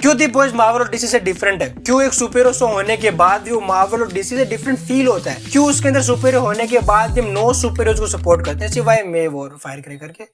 क्यों दी boys Marvel और DC से डिफरेंट है? क्यों एक सुपर हीरो शो होने के बाद भी वो मार्वल और डीसी से डिफरेंट फील होता है? क्यों उसके अंदर सुपर हीरो होने के बाद भी हम 9 सुपर हीरोज को सपोर्ट करते हैं सिवाय मे और फायर क्रैकर के?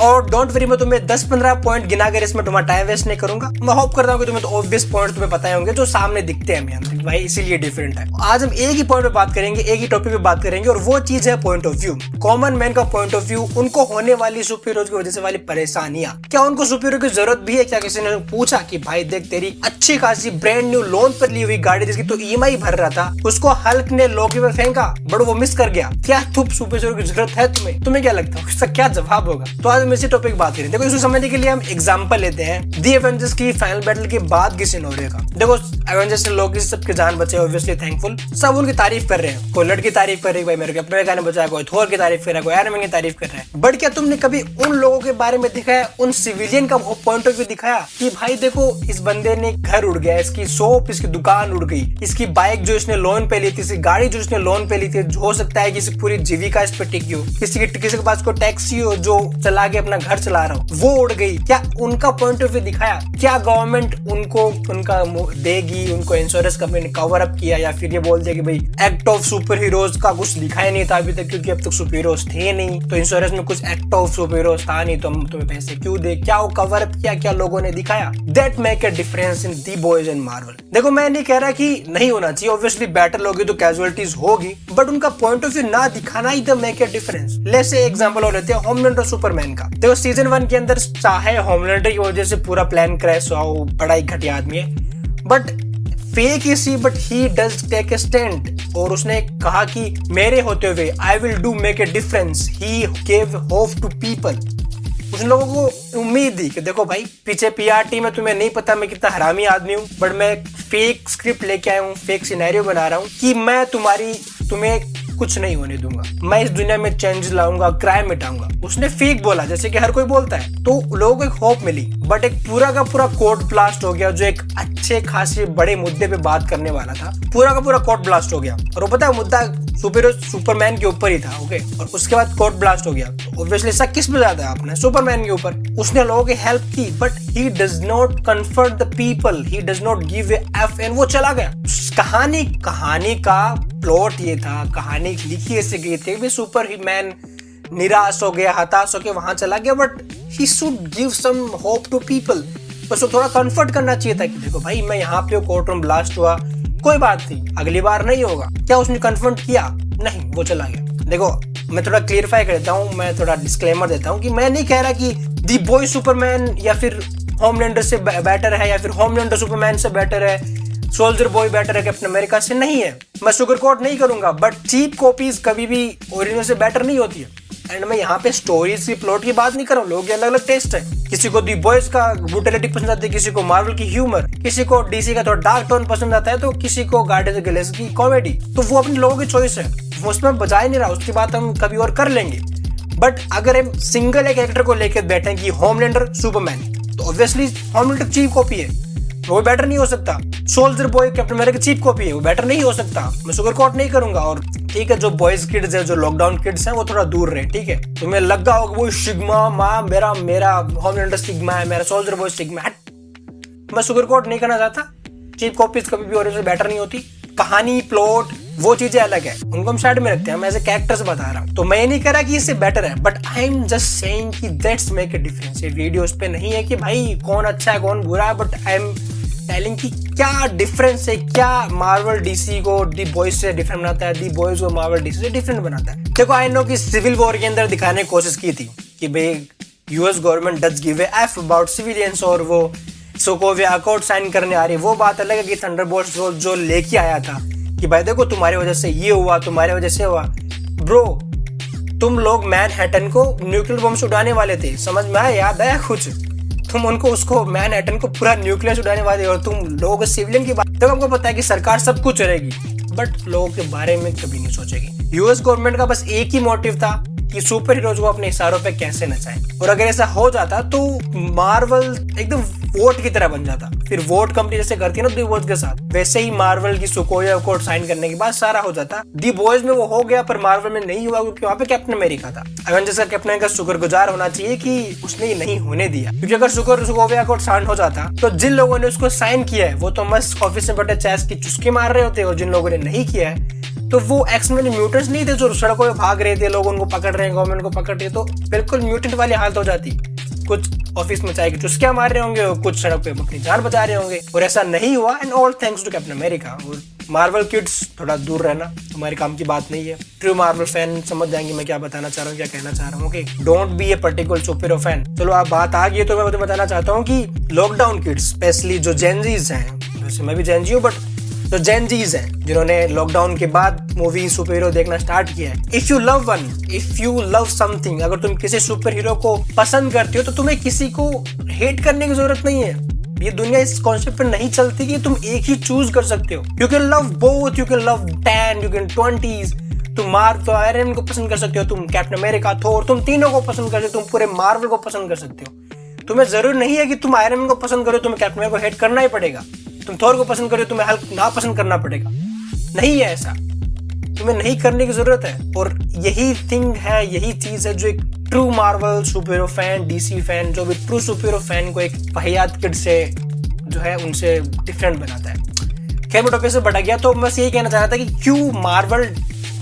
और डोंट वरी, मैं तुम्हें 10-15 पॉइंट गिनाकर इसमें तुम्हारा टाइम वेस्ट नहीं करूंगा। मैं होप करता हूं कि तुम्हें तो ऑब्वियस पॉइंट तुम्हें पता होंगे जो सामने दिखते हैं मेरे भाई, इसीलिए डिफरेंट है। आज हम एक ही पॉइंट पे बात करेंगे, एक ही टॉपिक पे बात करेंगे, और वो चीज है point of view. Common man का पॉइंट ऑफ व्यू, उनको होने वाली सुपर हीरोज की वजह से वाली परेशानियां। क्या उनको सुपर हीरो की जरूरत भी है? क्या किसी ने पूछा कि भाई देख, तेरी अच्छी खासी ब्रांड न्यू लोन पर ली हुई गाड़ी जिसकी तो ईएमआई भर रहा था, उसको हल्क ने लोकी में फेंका बट वो मिस कर गया। क्या तुम सुपर हीरो की जरूरत है तुम्हें क्या लगता है उसका क्या जवाब होगा? तो आज हम इसी टॉपिक बात करें। देखो, इसको समझने के लिए हम एग्जांपल लेते हैं दी एवेंजर्स की फाइनल बैटल के बाद की सिनेरियो का। देखो, एवेंजर्स ने लोकी से सबके जान बचे, ऑब्वियसली थैंकफुल। सब उनकी तारीफ कर रहे हैं, कोई लड़ की तारीफ कर रही है, भाई मेरे कैप्टन अमेरिका ने बचाया, कोई थोर की तारीफ कर रहा है, कोई आयरन मैन की तारीफ कर रहा है। बट क्या तुमने कभी उन लोगों के बारे में दिखाया, उन सिविलियन का पॉइंट ऑफ व्यू दिखाया कि भाई देखो, इस बंदे ने घर उड़ गया, इसकी शॉप, इसकी दुकान उड़ गई, इसकी बाइक जो इसने लोन पे ली थी, इसकी गाड़ी जो इसने लोन पे ली थी, हो सकता है कि इसकी पूरी जीविका इस पे टिकी हो, किसी के पास कोई टैक्सी हो जो चला के अपना घर चला रहा हो, वो उड़ गई। क्या उनका पॉइंट ऑफ व्यू दिखाया? क्या गवर्नमेंट उनको उनका देगी? उनको इंश्योरेंस कंपनी ने कवर अप किया? या फिर ये बोल दिया कि भाई एक्ट ऑफ सुपर हीरोज का कुछ लिखा ही नहीं था अभी तक, क्योंकि अब तक सुपर हीरोज थे नहीं, तो इंश्योरेंस में कुछ एक्ट ऑफ सुपर हीरोज था नहीं, तो हम तुम्हें पैसे क्यों दे? क्या वो कवर अप किया? क्या लोगों ने दिखाया? That make a difference in the boys and Marvel. देखो, मैं नहीं कह रहा कि नहीं होना चाहिए, ऑब्वियसली बैटल होगी तो कैजुअलिटीज होगी, बट उनका पॉइंट ऑफ व्यू ना दिखाना ही the make a difference. Let's say example और लेते हैं होमलैंड और सुपरमैन का। देखो, सीजन 1 के अंदर चाहे होमलैंडर की वजह से पूरा प्लान क्रैश हुआ, वो बड़ा ही घटिया आदमी है, but fake is he, but he does take a stand. और उसने कहा कि मेरे होते हुए I will do make a difference. He gave hope to people. उन लोगों को उम्मीद थी कि देखो भाई, पीछे पीआर टीम में तुम्हें नहीं पता मैं कितना हरामी आदमी हूँ, बट मैं फेक स्क्रिप्ट लेके आया हूँ, फेक सिनेरियो बना रहा हूँ कि मैं तुम्हें कुछ नहीं होने दूंगा, मैं इस दुनिया में चेंज लाऊंगा, क्राइम मिटाऊंगा। उसने फेक बोला जैसे कि हर कोई बोलता है, तो लोगों को एक होप मिली, बट एक पूरा का पूरा कोर्ट ब्लास्ट हो गया। जो एक अच्छे खासे बड़े मुद्दे पे बात करने वाला था, पूरा का पूरा कोर्ट ब्लास्ट हो गया। और वो पता है, मुद्दा सुपरमैन के ऊपर ही था, ओके, और उसके बाद कोर्ट ब्लास्ट हो गया। तो ऑब्वियसली शक किस पे ज्यादा है? आपने सुपरमैन के ऊपर। उसने लोगों की हेल्प की, but he does not confer the people, he does not give A F, and वो चला गया। कहानी का प्लॉट ये था, कहानी लिखी ऐसे गई थी भी सुपरमैन निराश हो गया, हताश हो गया, वहां चला गया, but he should give some hope to people. बस वो थोड़ा कंफर्ट करना चाहिए था कि देखो भाई, मैं यहाँ पे कोर्ट रूम ब्लास्ट हुआ, कोई बात नहीं, अगली बार नहीं होगा। क्या उसने कंफर्ट किया? नहीं, वो चला गया। देखो, मैं थोड़ा क्लियरफाई करता हूँ, मैं थोड़ा डिस्क्लेमर देता हूँ कि मैं नहीं कह रहा कि दी बॉय सुपरमैन या फिर होमलैंडर से बेटर है, या फिर होमलैंडर सुपरमैन से बेटर है, सोल्जर बॉय बेटर है कैप्टन अमेरिका से। नहीं है, मैं सुगर कोट नहीं करूंगा, बट चीप कॉपीज कभी भी ओरिजिनल से बेटर नहीं होती है। एंड मैं यहाँ पे स्टोरीज की प्लॉट की बात नहीं कर रहा हूँ, लोगों के अलग अलग टेस्ट है। किसी को दी बॉयज का ब्रूटैलिटी पसंद आती है, किसी को मार्वल की ह्यूमर, किसी को डीसी का थोड़ा डार्क टोन पसंद आता है, तो किसी को गार्डियंस ऑफ द गैलेक्सी की कॉमेडी। तो वो अपने लोगों की चॉइस है, वो उसमें बजाय नहीं रहा, उसकी बात हम कभी और कर लेंगे। बट अगर हम सिंगल एक एक्टर को लेकर बैठे कि होमलैंडर सुपरमैन, तो ऑब्वियसली होमलैंडर चीप कॉपी है, वो बेटर नहीं हो सकता। Soldier Boy Captain America cheap copy है, वो बेटर नहीं हो सकता। मैं सुगर कोट नहीं करूंगा। और ठीक है, जो बॉयज किड्स है, जो लॉकडाउन किड्स हैं, वो थोड़ा दूर रहे, ठीक है। तुम्हें लगा होगा वो सिग्मा माँ, मेरा होमलैंडर सिग्मा है, मेरा सोल्जर बॉय सिग्मा है। मैं सुगर कोट नहीं करना चाहता। चीप कॉपीज कभी भी ओरिजिनल बेटर नहीं होती। कहानी, प्लॉट, वो चीजें अलग है, उनको हम साइड में रखते हैं। मैं एज ए कैरेक्टर्स बता रहा हूँ, तो मैं नहीं कह रहा कि इससे बेटर है, but I am just saying कि दैट्स मेक अ डिफरेंस। ये वीडियोस पे नहीं है कि भाई कौन अच्छा है कौन बुरा है, बट आई एम टेलिंग कि क्या डिफरेंस है, क्या मार्वल डीसी को दी बॉयज से डिफरेंट बनाता है, दी बॉयज को मार्वल डीसी से डिफरेंट बनाता है। देखो, आई नो कि सिविल वॉर के अंदर दिखाने की कोशिश की थी कि भाई US government does give A F about civilians, और वो सोकोविया अकॉर्ड साइन करने आ रही है। वो बात अलग है कि थंडरबोल्ट्स जो लेके आया था कि भाई देखो, तुम्हारी वजह से ये हुआ, तुम्हारी वजह से हुआ। ब्रो, तुम लोग मैनहट्टन को न्यूक्लियर बम से उड़ाने वाले थे, समझ में आया? याद आया कुछ? तुम उसको मैनहट्टन को पूरा न्यूक्लियर उड़ाने वाले, और तुम लोगों के सिविलियन की बात। तो हमको पता है कि सरकार सब कुछ करेगी, बट लोगों के बारे में कभी नहीं सोचेगी। यूएस गवर्नमेंट का बस एक ही मोटिव था कि सुपर हीरोज को अपने इशारों पे कैसे नचाएं। और अगर ऐसा हो जाता तो मार्वल एकदम वोट की तरह बन जाता। फिर वोट कंपनी जैसे करती है ना दी बॉयज के साथ, वैसे ही मार्वल की सुकोया कोड साइन करने के बाद सारा हो जाता। दी बॉयज में वो हो गया पर मार्वल में नहीं हुआ, क्योंकि वहाँ पे कैप्टन अमेरिका था। एवेंजर्स का कैप्टन का शुक्रगुजार होना चाहिए कि उसने ये नहीं होने दिया, क्योंकि अगर सुकोया कोड साइन हो जाता तो जिन लोगों ने उसको साइन किया है वो तो मस्त ऑफिस में बैठे चेस की चुस्की मार रहे होते, और जिन लोगों ने नहीं किया है तो वो एक्स-मेन म्यूटेंट्स नहीं थे जो सड़कों पे भाग रहे थे, लोग उनको पकड़ रहे हैं, गवर्नमेंट को पकड़ रहे, तो बिल्कुल म्यूटेंट वाली हालत हो जाती। कुछ ऑफिस में चाय की चुस्कियां मार रहे होंगे और कुछ सड़क पे अपनी जान बचा रहे होंगे, और ऐसा नहीं हुआ। And all thanks to Captain America. और मार्वल किड्स थोड़ा दूर रहना, हमारे काम की बात नहीं है। ट्रू मार्वल फैन समझ जाएंगे मैं क्या बताना चाह रहा हूँ, क्या कहना चाह रहा हूँ। Okay, don't be a particular super hero fan. चलो आप बात आ गई तो मैं तुम्हें बताना चाहता हूँ कि लॉकडाउन किड्स स्पेशली जो जेनजीज हैं, वैसे मैं भी जेनजी हूँ, बट जो जेनजीज हैं जिन्होंने लॉकडाउन के बाद मूवी सुपर हीरो देखना स्टार्ट किया है, if you love one, if you love something, अगर तुम किसी सुपर हीरो को पसंद करते हो तो तुम्हें किसी को हेट करने की जरूरत नहीं है। ये दुनिया इस कॉन्सेप्ट पर नहीं चलती कि तुम एक ही चूज कर सकते हो। You can love both, you can love 10, you can 20s। तुम आयरन को पसंद कर सकते हो, तुम कैप्टन अमेरिका, थोर, तुम तीनों को पसंद कर सकते हो, तुम पूरे मार्वल को पसंद कर सकते हो। तुम्हें जरूर नहीं है कि तुम आयरन मैन को पसंद करो तुम्हें कैप्टन अमेरिका को हेट करना ही पड़ेगा, तुम थोर को पसंद करो तुम्हें हल्क ना पसंद करना पड़ेगा। नहीं है ऐसा, तुम्हें नहीं करने की जरूरत है। और यही थिंग है, यही चीज है जो एक true Marvel super hero fan, DC fan, जो भी ट्रू सुपर हीरो फैन को एक वाहियात किड से जो है उनसे डिफरेंट बनाता है। खैर मैं टॉपिक से भटक गया, तो बस यही कहना चाह रहा था कि क्यों मार्वल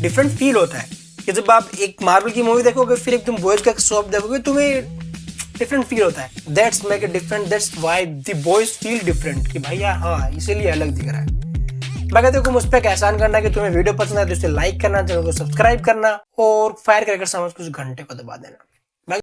डिफरेंट फील होता है। कि जब आप एक मार्वल की मूवी देखोगे फिर एक तुम बॉयज का शॉप देखोगे, तुम्हें डिफरेंट फील होता है। That's make it different, that's why the boys feel different, कि भाई यार हाँ इसीलिए अलग दिख रहा है। मैं कहता हूँ मुझ पर एहसान करना कि तुम्हें वीडियो पसंद आए तो उसे लाइक करना, चैनल को सब्सक्राइब करना और फायर क्रैकर समझ कुछ घंटे को दबा देना।